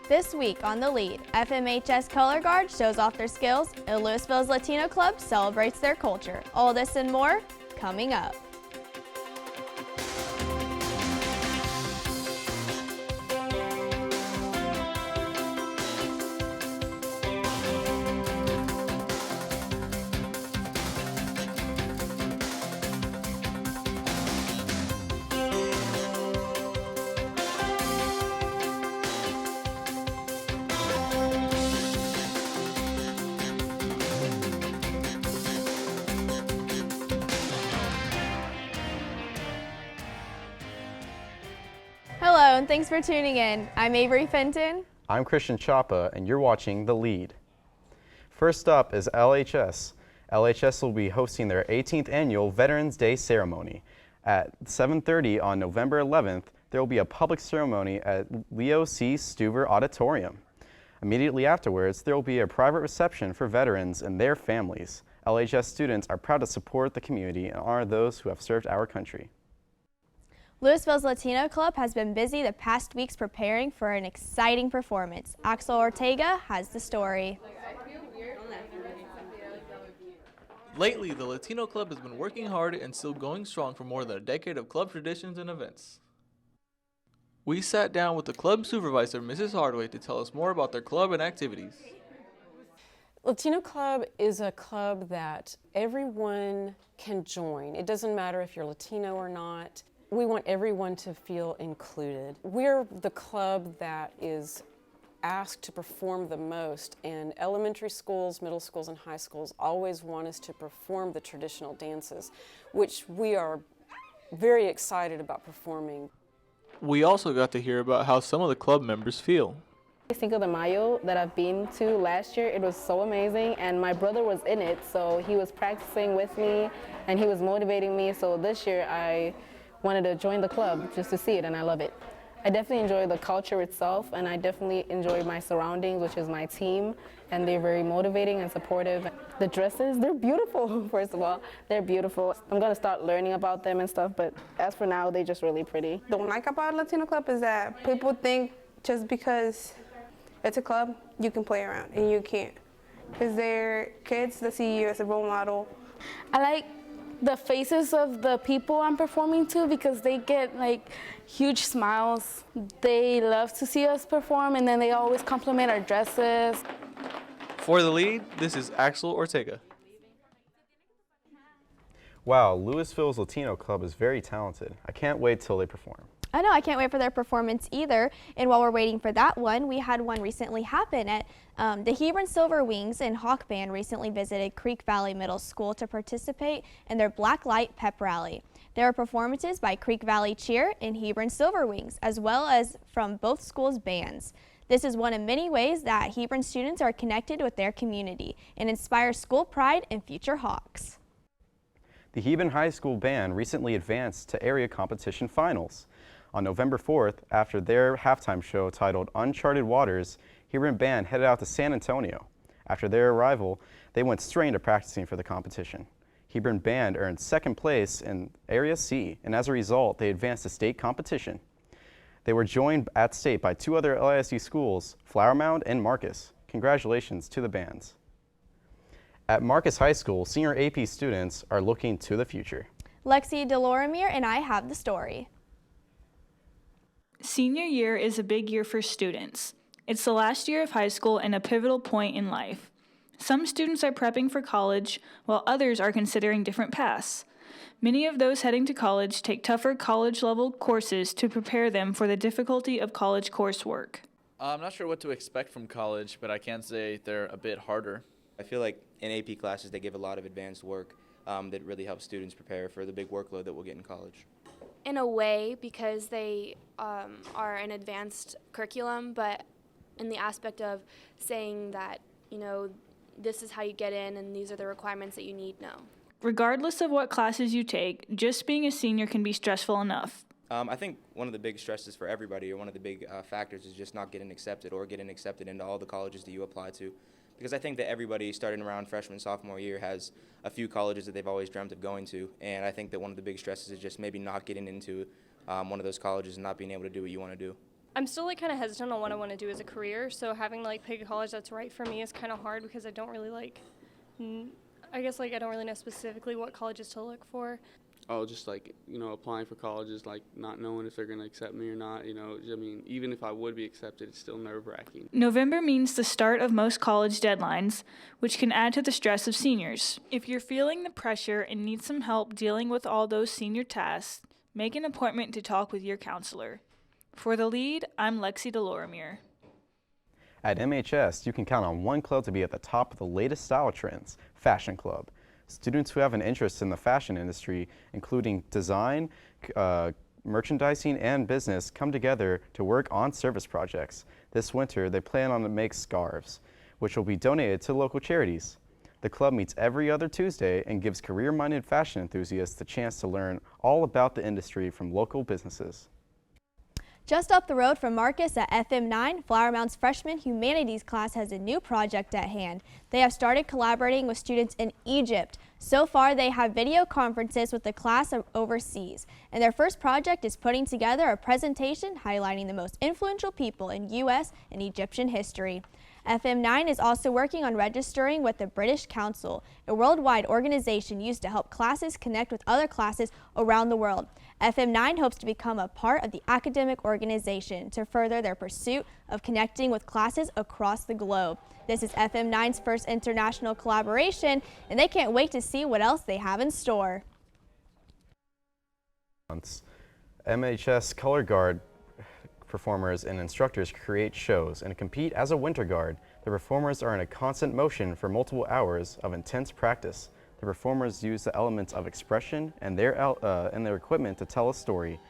This week on The Lead, FMHS Color Guard shows off their skills, and Louisville's Latino Club celebrates their culture. All this and more, coming up. Hello, and thanks for tuning in. I'm Avery Fenton. I'm Christian Chapa, and you're watching The Lead. First up is LHS. LHS will be hosting their 18th annual Veterans Day ceremony. At 7:30 on November 11th, there will be a public ceremony at Leo C. Stuver Auditorium. Immediately afterwards, there will be a private reception for veterans and their families. LHS students are proud to support the community and honor those who have served our country. Louisville's Latino Club has been busy the past weeks preparing for an exciting performance. Axel Ortega has the story. Lately, the Latino Club has been working hard and still going strong for more than a decade of club traditions and events. We sat down with the club supervisor, Mrs. Hardway, to tell us more about their club and activities. Latino Club is a club that everyone can join. It doesn't matter if you're Latino or not. We want everyone to feel included. We're the club that is asked to perform the most, and elementary schools, middle schools, and high schools always want us to perform the traditional dances, which we are very excited about performing. We also got to hear about how some of the club members feel. Cinco de Mayo that I've been to last year, it was so amazing, and my brother was in it, so he was practicing with me and he was motivating me. So this year I wanted to join the club just to see it, and I love it. I definitely enjoy the culture itself, and I definitely enjoy my surroundings, which is my team, and they're very motivating and supportive. The dresses, they're beautiful, first of all. They're beautiful. I'm going to start learning about them and stuff, but as for now, they're just really pretty. What I don't like about Latino Club is that people think just because it's a club, you can play around, and you can't. Because they're kids that see you as a role model. I like the faces of the people I'm performing to because they get like huge smiles. They love to see us perform, and then they always compliment our dresses. For The Lead, this is Axel Ortega. Wow, Louisville's Latino Club is very talented. I can't wait till they perform. I know, I can't wait for their performance either. And while we're waiting for that one, we had one recently happen at the Hebron Silver Wings and Hawk Band recently visited Creek Valley Middle School to participate in their Black Light Pep Rally. There were performances by Creek Valley Cheer and Hebron Silver Wings, as well as from both schools' bands. This is one of many ways that Hebron students are connected with their community and inspire school pride and future Hawks. The Hebron High School Band recently advanced to area competition finals. On November 4th, after their halftime show titled Uncharted Waters, Hebron Band headed out to San Antonio. After their arrival, they went straight into practicing for the competition. Hebron Band earned second place in Area C, and as a result, they advanced to state competition. They were joined at state by two other LISD schools, Flower Mound and Marcus. Congratulations to the bands. At Marcus High School, senior AP students are looking to the future. Lexi Delorimier and I have the story. Senior year is a big year for students. It's the last year of high school and a pivotal point in life. Some students are prepping for college, while others are considering different paths. Many of those heading to college take tougher college-level courses to prepare them for the difficulty of college coursework. I'm not sure what to expect from college, but I can say they're a bit harder. I feel like in AP classes they give a lot of advanced work that really helps students prepare for the big workload that we'll get in college. In a way, because they are an advanced curriculum, but in the aspect of saying that, you know, this is how you get in and these are the requirements that you need, no. Regardless of what classes you take, just being a senior can be stressful enough. I think one of the big stresses for everybody, or one of the big factors, is just not getting accepted or getting accepted into all the colleges that you apply to. Because I think that everybody starting around freshman, sophomore year has a few colleges that they've always dreamt of going to. And I think that one of the big stresses is just maybe not getting into one of those colleges and not being able to do what you want to do. I'm still like kind of hesitant on what I want to do as a career, so having to like pick a college that's right for me is kind of hard because I don't really like, I guess like I don't really know specifically what colleges to look for. Oh, just like, applying for colleges, like not knowing if they're going to accept me or not, I mean, even if I would be accepted, it's still nerve-wracking. November means the start of most college deadlines, which can add to the stress of seniors. If you're feeling the pressure and need some help dealing with all those senior tasks, make an appointment to talk with your counselor. For The Lead, I'm Lexi DeLorimier. At MHS, you can count on one club to be at the top of the latest style trends, Fashion Club. Students who have an interest in the fashion industry, including design, merchandising, and business, come together to work on service projects. This winter, they plan on to make scarves, which will be donated to local charities. The club meets every other Tuesday and gives career-minded fashion enthusiasts the chance to learn all about the industry from local businesses. Just up the road from Marcus at FM9, Flower Mound's freshman humanities class has a new project at hand. They have started collaborating with students in Egypt. So far, they have video conferences with the class overseas. And their first project is putting together a presentation highlighting the most influential people in U.S. and Egyptian history. FM9 is also working on registering with the British Council, a worldwide organization used to help classes connect with other classes around the world. FM9 hopes to become a part of the academic organization to further their pursuit of connecting with classes across the globe. This is FM9's first international collaboration, and they can't wait to see what else they have in store. MHS Color Guard performers and instructors create shows and compete as a winter guard. The performers are in a constant motion for multiple hours of intense practice. The performers use the elements of expression and their equipment to tell a story.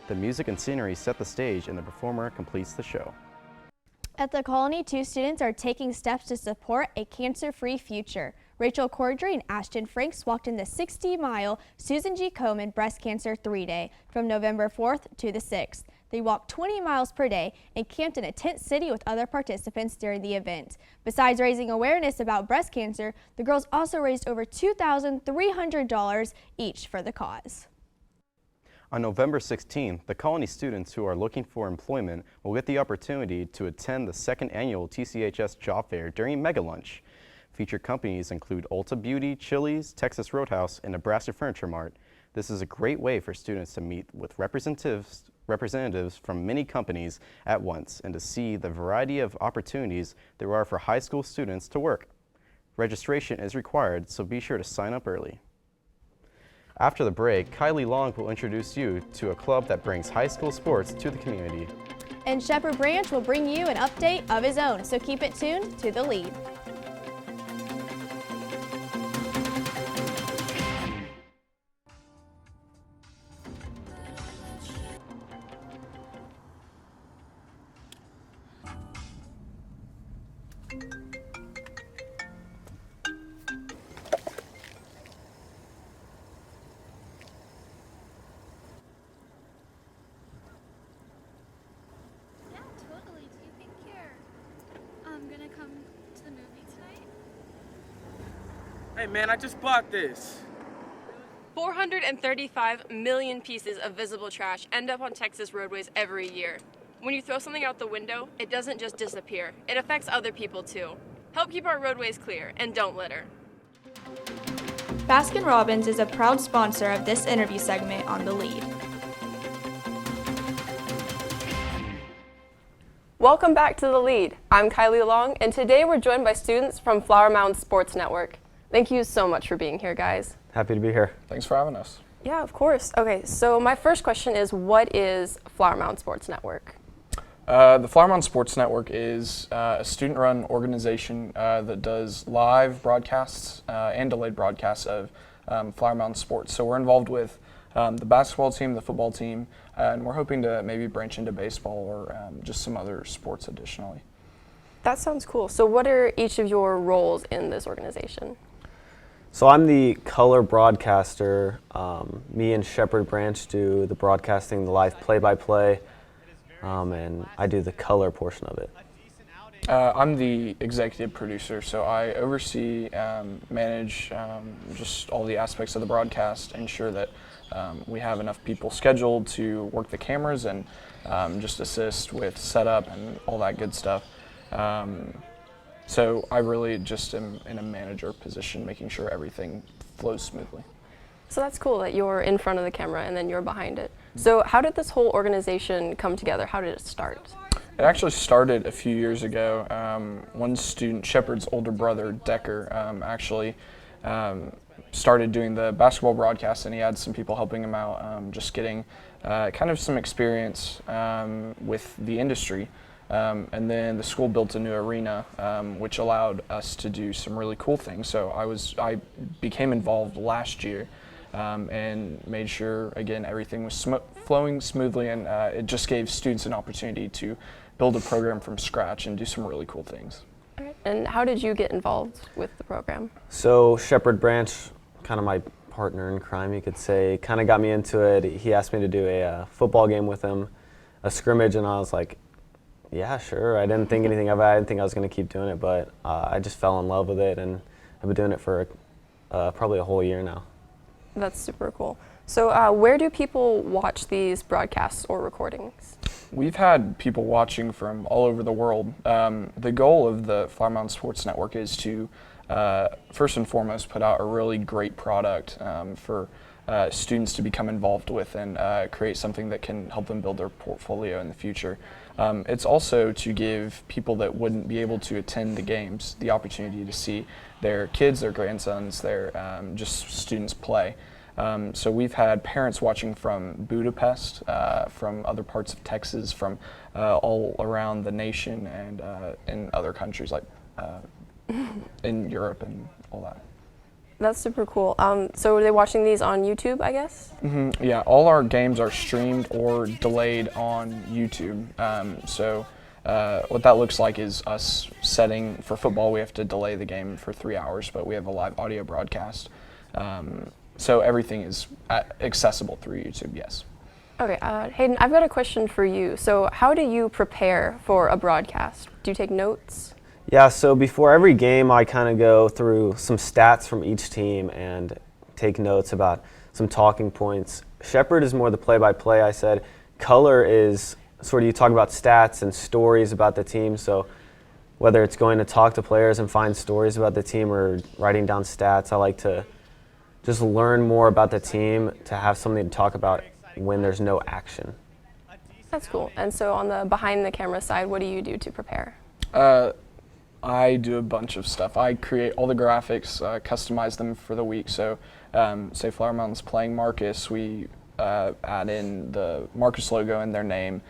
The music and scenery set the stage, and the performer completes the show. At the Colony, 2 students are taking steps to support a cancer-free future. Rachel Cordry and Ashton Franks walked in the 60-mile Susan G. Komen Breast Cancer 3-Day from November 4th to the 6th. They walked 20 miles per day and camped in a tent city with other participants during the event. Besides raising awareness about breast cancer, the girls also raised over $2,300 each for the cause. On November 16th, the Colony students who are looking for employment will get the opportunity to attend the 2nd annual TCHS Job Fair during Mega Lunch. Featured companies include Ulta Beauty, Chili's, Texas Roadhouse, and Nebraska Furniture Mart. This is a great way for students to meet with representatives from many companies at once and to see the variety of opportunities there are for high school students to work. Registration is required, so be sure to sign up early. After the break, Kylie Long will introduce you to a club that brings high school sports to the community. And Shepherd Branch will bring you an update of his own, so keep it tuned to The Lead. Hey man, I just bought this. 435 million pieces of visible trash end up on Texas roadways every year. When you throw something out the window, it doesn't just disappear. It affects other people too. Help keep our roadways clear and don't litter. Baskin-Robbins is a proud sponsor of this interview segment on The Lead. Welcome back to The Lead. I'm Kylie Long, and today we're joined by students from Flower Mound Sports Network. Thank you so much for being here, guys. Happy to be here. Thanks for having us. Yeah, of course. Okay, so my first question is, what is Flower Mound Sports Network? The Flower Mound Sports Network is a student-run organization that does live broadcasts and delayed broadcasts of Flower Mound sports. So we're involved with the basketball team, the football team, and we're hoping to maybe branch into baseball or just some other sports additionally. That sounds cool. So what are each of your roles in this organization? So I'm the color broadcaster. Me and Shepherd Branch do the broadcasting, the live play-by-play, and I do the color portion of it. I'm the executive producer, so I oversee, manage just all the aspects of the broadcast, ensure that we have enough people scheduled to work the cameras and just assist with setup and all that good stuff. So I really just am in a manager position, making sure everything flows smoothly. So that's cool that you're in front of the camera and then you're behind it. So how did this whole organization come together? How did it start? It actually started a few years ago. One student, Shepard's older brother, Decker, actually started doing the basketball broadcast, and he had some people helping him out, just getting kind of some experience with the industry. And then the school built a new arena, which allowed us to do some really cool things. So I became involved last year and made sure, again, everything was flowing smoothly, and it just gave students an opportunity to build a program from scratch and do some really cool things. All right. And how did you get involved with the program? So Shepherd Branch, kind of my partner in crime, you could say, kind of got me into it. He asked me to do a football game with him, a scrimmage, and I was like, yeah, sure. I didn't think anything of it. I didn't think I was going to keep doing it, but I just fell in love with it, and I've been doing it for probably a whole year now. That's super cool. So where do people watch these broadcasts or recordings? We've had people watching from all over the world. The goal of the Flower Mound Sports Network is to, first and foremost, put out a really great product for students to become involved with and create something that can help them build their portfolio in the future. It's also to give people that wouldn't be able to attend the games the opportunity to see their kids, their grandsons, their just students play. So we've had parents watching from Budapest, from other parts of Texas, from all around the nation, and in other countries like in Europe and all that. That's super cool. So are they watching these on YouTube, I guess? Mm-hmm. Yeah, all our games are streamed or delayed on YouTube. So what that looks like is us setting, for football we have to delay the game for 3 hours, but we have a live audio broadcast. So everything is accessible through YouTube, yes. Okay, Hayden, I've got a question for you. So how do you prepare for a broadcast? Do you take notes? Yeah, so before every game I kind of go through some stats from each team and take notes about some talking points. Shepherd is more the play-by-play, I said. Color is sort of, you talk about stats and stories about the team, so whether it's going to talk to players and find stories about the team or writing down stats, I like to just learn more about the team to have something to talk about when there's no action. That's cool. And so on the behind the camera side, what do you do to prepare? I do a bunch of stuff. I create all the graphics, customize them for the week. So say Flower Mound's playing Marcus, we add in the Marcus logo and their name.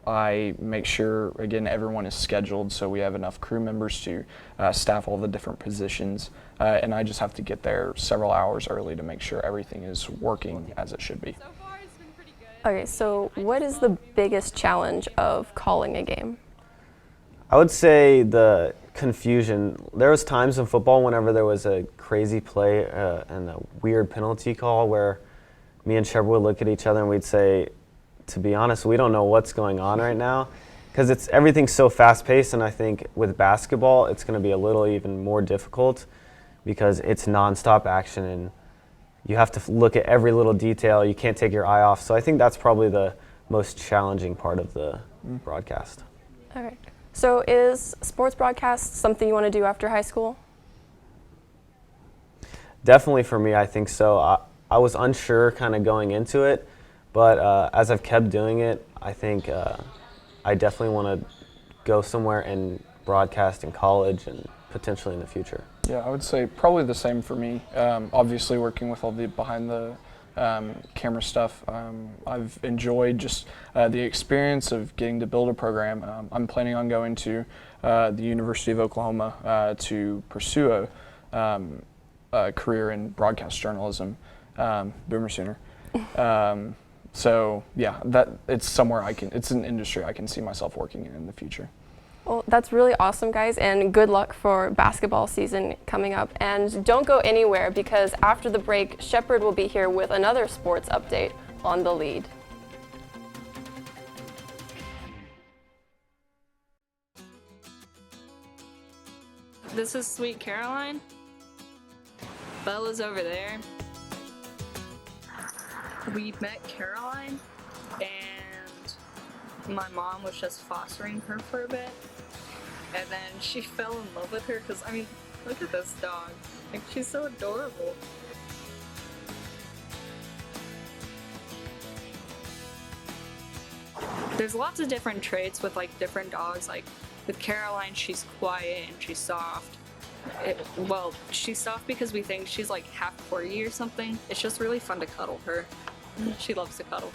I make sure, again, everyone is scheduled so we have enough crew members to staff all the different positions. And I just have to get there several hours early to make sure everything is working as it should be. Okay, so what is the biggest challenge of calling a game? I would say the confusion. There was times in football whenever there was a crazy play and a weird penalty call where me and Shepard would look at each other and we'd say, to be honest, we don't know what's going on right now, because everything's so fast-paced, and I think with basketball it's going to be a little even more difficult because it's nonstop action and you have to look at every little detail. You can't take your eye off. So I think that's probably the most challenging part of the broadcast. All right. So is sports broadcast something you want to do after high school? Definitely for me, I think so. I was unsure kind of going into it, but as I've kept doing it, I think I definitely want to go somewhere and broadcast in college and potentially in the future. Yeah, I would say probably the same for me. Obviously working with all the behind the camera stuff, I've enjoyed just the experience of getting to build a program. I'm planning on going to the University of Oklahoma to pursue a career in broadcast journalism, Boomer Sooner. So yeah, it's somewhere it's an industry I can see myself working in the future. Well, that's really awesome, guys, and good luck for basketball season coming up. And don't go anywhere, because after the break, Shepard will be here with another sports update on The Lead. This is Sweet Caroline. Bella's over there. We met Caroline, and my mom was just fostering her for a bit. And then she fell in love with her because, I mean, look at this dog. Like, she's so adorable. There's lots of different traits with like different dogs. Like with Caroline, she's quiet and she's soft. Well, she's soft because we think she's like half corgi or something. It's just really fun to cuddle her. She loves to cuddle.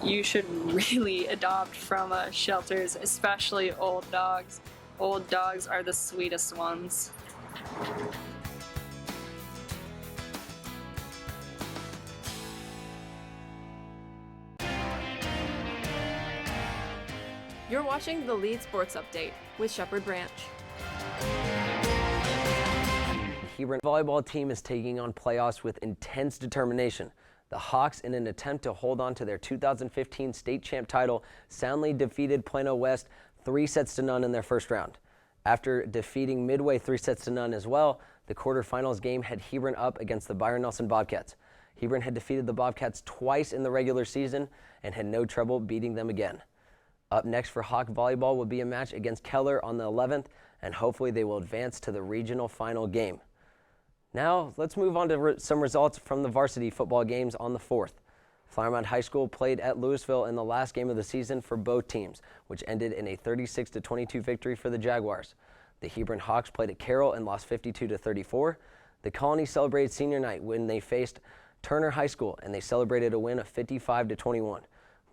You should really adopt from shelters, especially old dogs. Old dogs are the sweetest ones. You're watching the Lead Sports Update with Shepherd Branch. The Hebron volleyball team is taking on playoffs with intense determination. The Hawks, in an attempt to hold on to their 2015 state champ title, soundly defeated Plano West 3-0 in their first round. After defeating Midway 3-0 as well, the quarterfinals game had Hebron up against the Byron Nelson Bobcats. Hebron had defeated the Bobcats twice in the regular season and had no trouble beating them again. Up next for Hawk volleyball will be a match against Keller on the 11th, and hopefully they will advance to the regional final game. Now, let's move on to some results from the varsity football games on the 4th. Flower Mound High School played at Louisville in the last game of the season for both teams, which ended in a 36-22 victory for the Jaguars. The Hebron Hawks played at Carroll and lost 52-34. The Colony celebrated senior night when they faced Turner High School, and they celebrated a win of 55-21.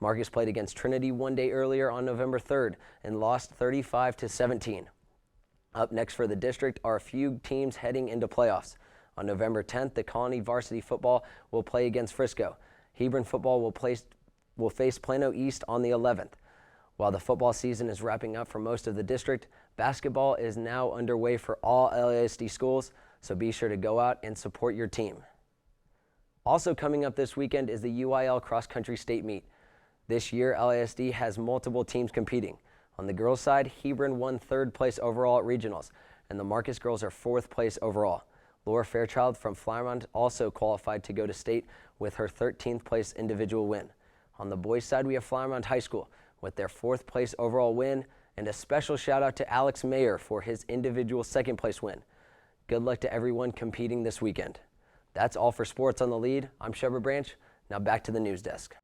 Marcus played against Trinity one day earlier on November 3rd and lost 35-17. Up next for the district are a few teams heading into playoffs. On November 10th, the Colony varsity football will play against Frisco. Hebron football will face Plano East on the 11th. While the football season is wrapping up for most of the district, basketball is now underway for all LASD schools, so be sure to go out and support your team. Also coming up this weekend is the UIL Cross Country State Meet. This year, LASD has multiple teams competing. On the girls' side, Hebron won 3rd place overall at regionals, and the Marcus girls are 4th place overall. Laura Fairchild from Flower Mound also qualified to go to state with her 13th place individual win. On the boys' side, we have Flower Mound High School with their 4th place overall win, and a special shout out to Alex Mayer for his individual 2nd place win. Good luck to everyone competing this weekend. That's all for sports on the Lead. I'm Shepherd Branch. Now back to the news desk.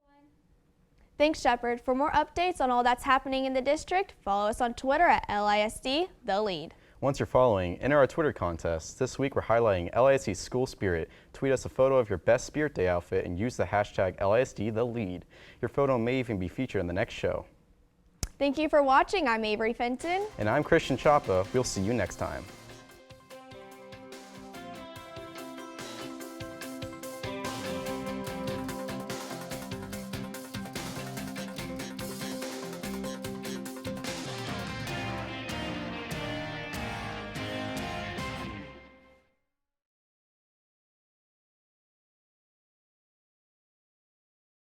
Thanks, Shepherd. For more updates on all that's happening in the district, follow us on Twitter at LISD The Lead. Once you're following, enter our Twitter contest. This week we're highlighting LISD School Spirit. Tweet us a photo of your best Spirit Day outfit and use the hashtag LISD The Lead. Your photo may even be featured in the next show. Thank you for watching. I'm Avery Fenton. And I'm Christian Chapa. We'll see you next time.